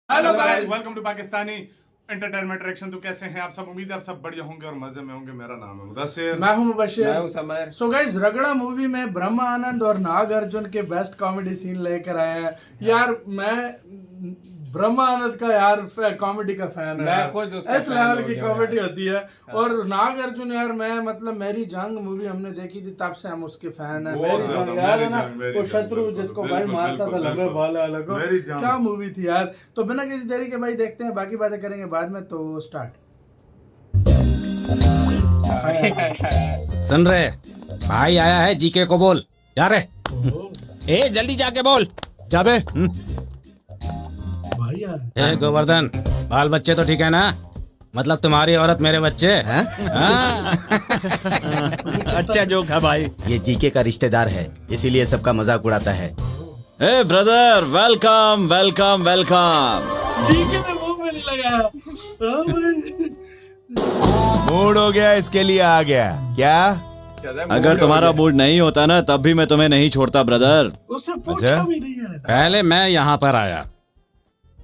Hello guys, welcome to Pakistani entertainment reaction. तो कैसे हैं आप सब? उम्मीद है आप सब बढ़िया होंगे और मजे में होंगे। मेरा नाम है मुदस्सिर, मैं हूं मुबशिर, मैं हूं समर। सो गाइस, रगड़ा मूवी में ब्रह्मा आनंद और नाग अर्जुन के बेस्ट कॉमेडी सीन लेकर आए हैं। यार मैं ब्रह्मा आनंद का यार कॉमेडी का फैन है। मैं खुद उसका इस fan लेवल हो की गया कॉमेडी यार। होती है। और नाग अर्जुन यार मैं मतलब मेरी जंग मूवी हमने देखी थी, तब से हम उसके फैन हैं। बहुत मेरी ज्यादा, जंग याद है मेरी ना, जंग, मेरी वो जंग, शत्रु बिल्कुल, जिसको बिल्कुल, भाई मारता था बिल्कुल, लंबे बिल्कुल। बाल वाले को। मेरी जंग। क्या मूवी थी यार। तो बिना किसी देरी के भाई देखते हैं, बाकी बातें करेंगे बाद में। तो स्टार्ट। सुन रहे भाई आया है, जीके को बोल जा रे। ए जल्दी जाके बोल। क्या बे? भाई यार ए गोवर्धन, बाल बच्चे तो ठीक है ना? मतलब तुम्हारी औरत मेरे बच्चे हैं? हाँ? अच्छा जोक है भाई। ये जीके का रिश्तेदार है, इसीलिए सबका मजाक उड़ाता है। ए brother, welcome welcome welcome. GK ने मुंह में नहीं लगाया। हाँ भाई। मूड हो गया, इसके लिए आ गया क्या? अगर तुम्हारा मूड नहीं होता ना, तब भी मैं तुम्हें नहीं छोड़ता ब्रदर। उससे पूछा अच्छा? भी नहीं है। पहले मैं यहाँ पर आया,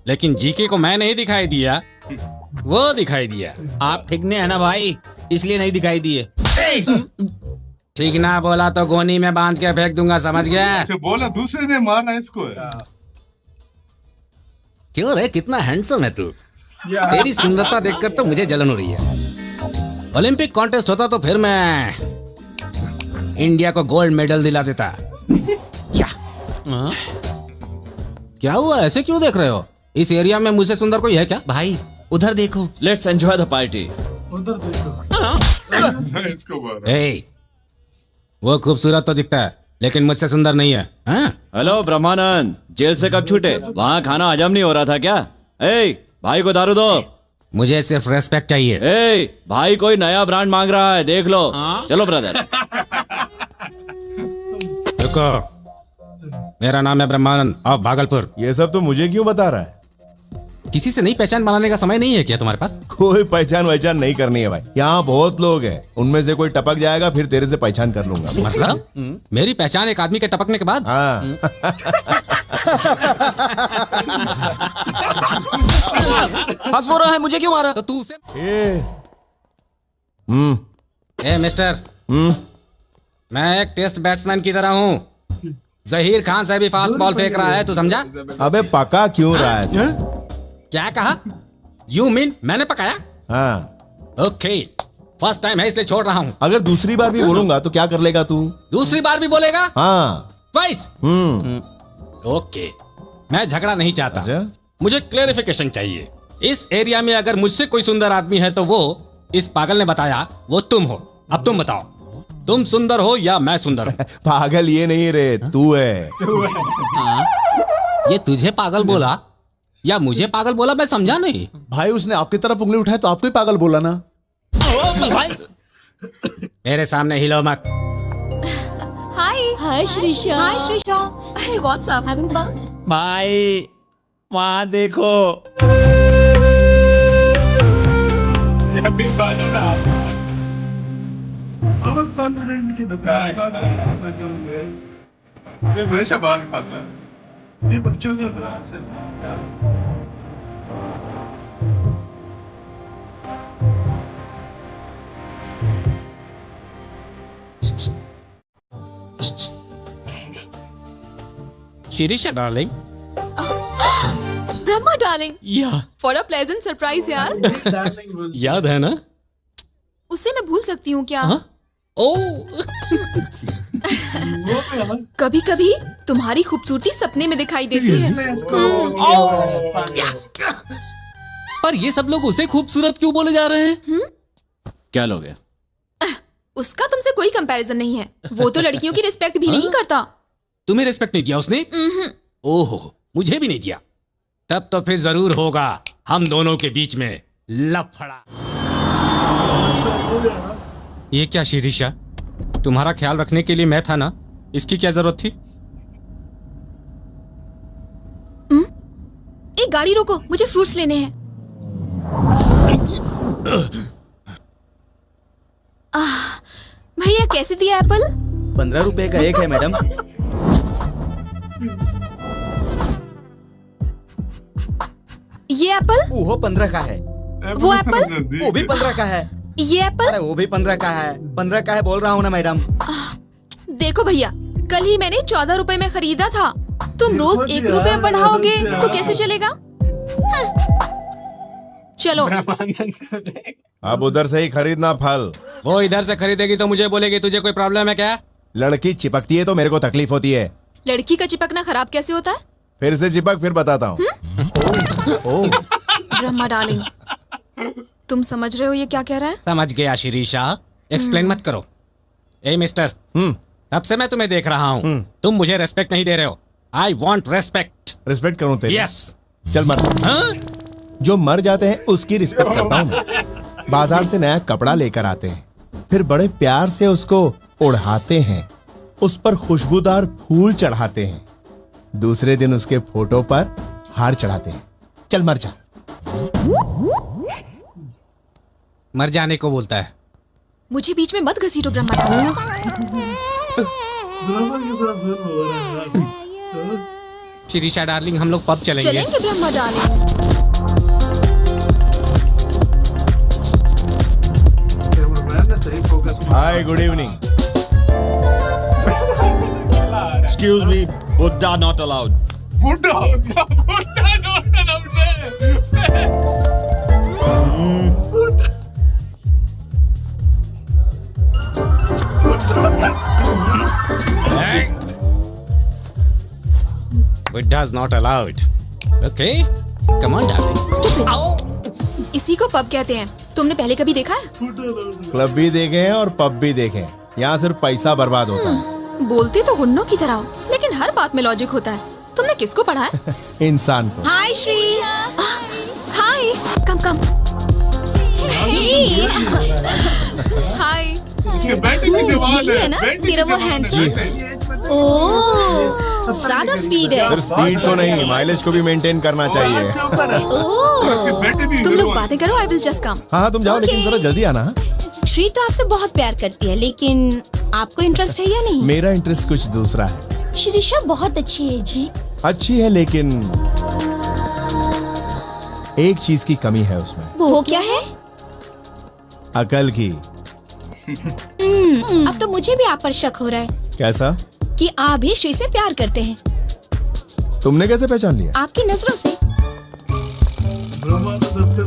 लेकिन जीके को मैं नहीं दिखाई दिया, वो दिखाई दिया। आप ठीक नहीं है ना भाई, इसलिए नहीं दिखाई दिए। ठीक ना बोला तो गोनी में बांध के फेंक दूंगा, समझ गया? अच्छा बोला, दूसरे ने मारा इसको। क्यों रे, कितना हैंडसम है तू। तेरी सुंदरता देखकर तो मुझे जलन हो रही है। ओलंपिक कॉन्टेस्ट होता तो फिर मैं इंडिया को गोल्ड मेडल दिला देता। क्या हुआ, ऐसे क्यों देख रहे हो? इस एरिया में मुझसे सुंदर कोई है क्या? भाई उधर देखो। Let's enjoy the party. उधर देखो। इसको मारा। ए, वो खूबसूरत तो दिखता है, लेकिन मुझसे सुंदर नहीं है। हाँ? हेलो ब्रह्मानंद, जेल से कब छूटे? वहाँ खाना हजम नहीं हो रहा था क्या? ए भाई को दारू दो। मुझे सिर्फ रेस्पेक्ट चाहिए। ए भाई कोई नया ब्रांड मांग रहा है, देख लो। चलो ब्रदर। रुको, मेरा नाम है ब्रह्मानंद ऑफ भागलपुर। ये सब तो मुझे क्यों बता रहा है? किसी से नई पहचान बनाने का समय नहीं है क्या तुम्हारे पास? कोई पहचान वहचान नहीं करनी है भाई, यहाँ बहुत लोग हैं, उनमें से कोई टपक जाएगा फिर तेरे से पहचान कर लूंगा। मतलब मेरी पहचान एक आदमी के टपकने के बाद? हाँ। हंस वो रहा है, मुझे क्यों मारा? तो तू उसे ए, हम्म, ए मिस्टर, मैं एक टेस्ट बैट्समैन की तरह हूँ। जहीर खान से भी फास्ट बॉल फेंक रहा है, तू समझा? अबे पका क्यों रहा है तू? क्या कहा? यू मीन मैंने पकाया? हाँ, ओके, फर्स्ट टाइम है इसलिए छोड़ रहा हूँ। अगर दूसरी बार भी बोलूंगा तो क्या कर लेगा तू? दूसरी बार भी बोलेगा? हाँ। ट्वाइस? ओके, मैं झगड़ा नहीं चाहता, अच्छा? मुझे क्लेरिफिकेशन चाहिए। इस एरिया में अगर मुझसे कोई सुंदर आदमी है तो वो इस पागल ने बताया वो तुम हो। अब तुम बताओ, तुम सुंदर हो या मैं सुंदर हूँ? पागल ये नहीं रे, तू है। ये तुझे पागल बोला या मुझे पागल बोला, मैं समझा नहीं। भाई उसने आपकी तरफ उंगली उठाई तो आपको ही पागल बोला ना। मेरे सामने हिलो मत। Hi Shrisha. Hi Shrisha. Hey, what's up? Having fun? भाई वहाँ देखो। अभी बाजूला। की दुकान। ये हमेशा बाहर खाता है। ये बच्चों के दुकान से। शिरीषा डार्लिंग। Brahma darling. या For a pleasant surprise यार. डार्लिंग बोल। याद है ना? उससे मैं भूल सकती हूँ क्या? ओ, कभी कभी तुम्हारी खूबसूरती सपने में दिखाई देती है. पर ये सब लोग उसे खूबसूरत क्यों बोले जा रहे हैं? क्या लोगे? उसका तुमसे कोई कंपैरिजन नहीं है. वो तो लड़कियों की रिस्पेक्ट भी नहीं करता. तुम्हें रिस्पेक्ट नहीं दिया उसने? ओहो, मुझे भी नहीं दिया। तब तो फिर जरूर होगा हम दोनों के बीच में लफड़ा। ये क्या शिरीषा, तुम्हारा ख्याल रखने के लिए मैं था ना, इसकी क्या जरूरत थी? एक गाड़ी रोको, मुझे फ्रूट्स लेने हैं. भैया कैसे दिया एप्पल? 15 रुपए का एक है मैडम। ये एप्पल, वो 15 का है, वो एप्पल, वो भी 15 का है, ये एप्पल। अरे वो भी 15 का है, 15 का है बोल रहा हूँ ना मैडम। देखो भैया, कल ही मैंने 14 रुपए में खरीदा था, तुम रोज 1 रुपए बढ़ाओगे तो कैसे चलेगा? चलो अब उधर से ही खरीदना फल। वो इधर से खरीदेगी तो मुझे बोलेगी तुझे कोई प्रॉब्लम है क्या? लड़की चिपकती है तो मेरे को तकलीफ होती है। लड़की का चिपकना खराब कैसे होता है? फिर से चिपक, फिर बताता हूँ। ब्रह्मा डार्लिंग, तुम समझ रहे हो ये क्या कह रहा है? समझ गया शिरीषा, एक्सप्लेन मत करो। ए मिस्टर, तब से मैं तुम्हें देख रहा हूँ, तुम मुझे रेस्पेक्ट नहीं दे रहे हो। I want respect. रिस्पेक्ट करूँ तेरी? यस। चल मर। हाँ? जो मर जाते हैं उसकी रिस्पेक्ट करता हूँ मैं। बाजार से नया कपड़ा लेकर आते हैं, फिर बड़े प्यार से उसको ओढ़ाते हैं, उस पर खुशबूदार फूल चढ़ाते हैं, दूसरे दिन उसके फोटो पर हार चढ़ाते हैं। चल मर जा। मर जाने को बोलता है। मुझे बीच में मत घसीटो ब्रह्मा डार्लिंग। ब्रह्मा के साथ फिल्म हो रहा है। शिरीषा डार्लिंग, हम लोग पब चलेंगे। चलेंगे ब्रह्मा डार्लिंग। कैमरामैन ने सही फोकस में। हाय, गुड इवनिंग। एक्सक्यूज मी, बुड्ढा नॉट अलाउड। बुड्ढा not allowed है। Buddha is not allowed. Okay, come on darling. इसी को पब कहते हैं। तुमने पहले कभी देखा है? क्लब भी देखे हैं और पब भी देखे हैं। यहाँ सिर्फ पैसा बर्बाद होता है। बोलते तो गुन्नों की तरह हो, लेकिन हर बात में लॉजिक होता है। तुमने किसको पढ़ा है? इंसान को। हाय श्री। हाय, कम कम। हाय। ये बैटिंग की जवान यही है ना बैटिंग की मेरा वो जवान हैंडसम? है। ओह ज्यादा स्पीड है। सिर्फ स्पीड को नहीं, माइलेज को भी मेंटेन करना चाहिए। ओह बैटिंग भी तुम लोग जरूर। बातें करो, आई विल जस्ट कम। हाँ तुम जाओ, लेकिन Okay. जरा जल्दी आना। श्री तो आपसे बहुत प्यार करती है, लेकिन आपको इंटरेस्ट है या नहीं? मेरा इंटरेस्ट कुछ दूसरा है। शिरीषा बहुत अच्छी है जी। अच्छी है, लेकिन एक चीज की कमी है उसमें। वो क्या है? अकल की। अब तो मुझे भी आप पर शक हो रहा है कैसा? कि आप भी श्री से प्यार करते हैं। तुमने कैसे पहचान लिया? आपकी नजरों से। ब्रह्मा ने तो फिर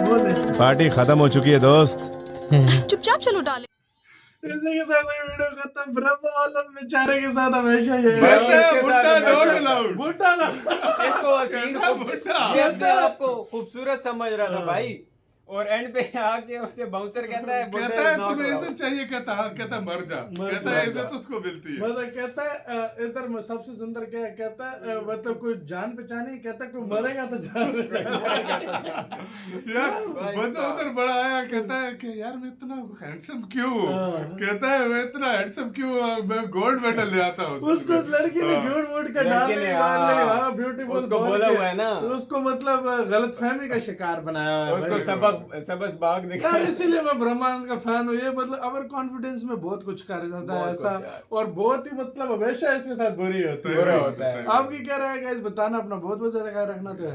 बोले पार्टी खत्म हो चुकी है दोस्त। चुपचाप चलो डाले। इसी के साथ ये वीडियो खत्म। ब्रह्मा आनंद बेचारे के साथ हमेशा ये बुड्ढा not allowed। बुड्ढा ना इसको हसीन बुड्ढा। ये अपने आप को खूबसूरत समझ रहा था भाई, और एंड पे आके उसे बाउंसर कहता है बुड्ढा कहता है is not तुम्हें allowed। ऐसे चाहिए, कहता है कहता है मर जा, कहता है ऐसे तो उसको मिलती है। मतलब कहता है इधर में सबसे सुंदर क्या है, कहता है मतलब कोई जान पहचाने, कहता है कोई मरेगा तो जान पहचानेगा। यार बंदा उधर बड़ा आया, कहता है कि यार मैं इतना हैंडसम क्यों हूँ? कहता है मैं इतना हैंडसम क्यों हूँ? मैं गोल्ड मेडल ले आता हूँ। उसको लड़की ने झूठ मूठ का डाल लड़की ने, हाँ ब्यूटीफुल उसको बोला हुआ है ना, उसको मतलब गलतफहमी का शिकार बनाया हुआ है उसको भाई। सबस बाग दिखा। यार इसीलिए मैं ब्रह्मानंद का फैन हूँ। ये मतलब ओवर कॉन्फिडेंस में बहुत कुछ कर जाता है बहुत ऐसा, कुछ यार। और बहुत ही मतलब हमेशा इसके साथ बुरी होती है। बुरा होता है। आपकी क्या राय है गाइस, बताना। अपना बहुत बहुत ज्यादा ख्याल रखना। तो यार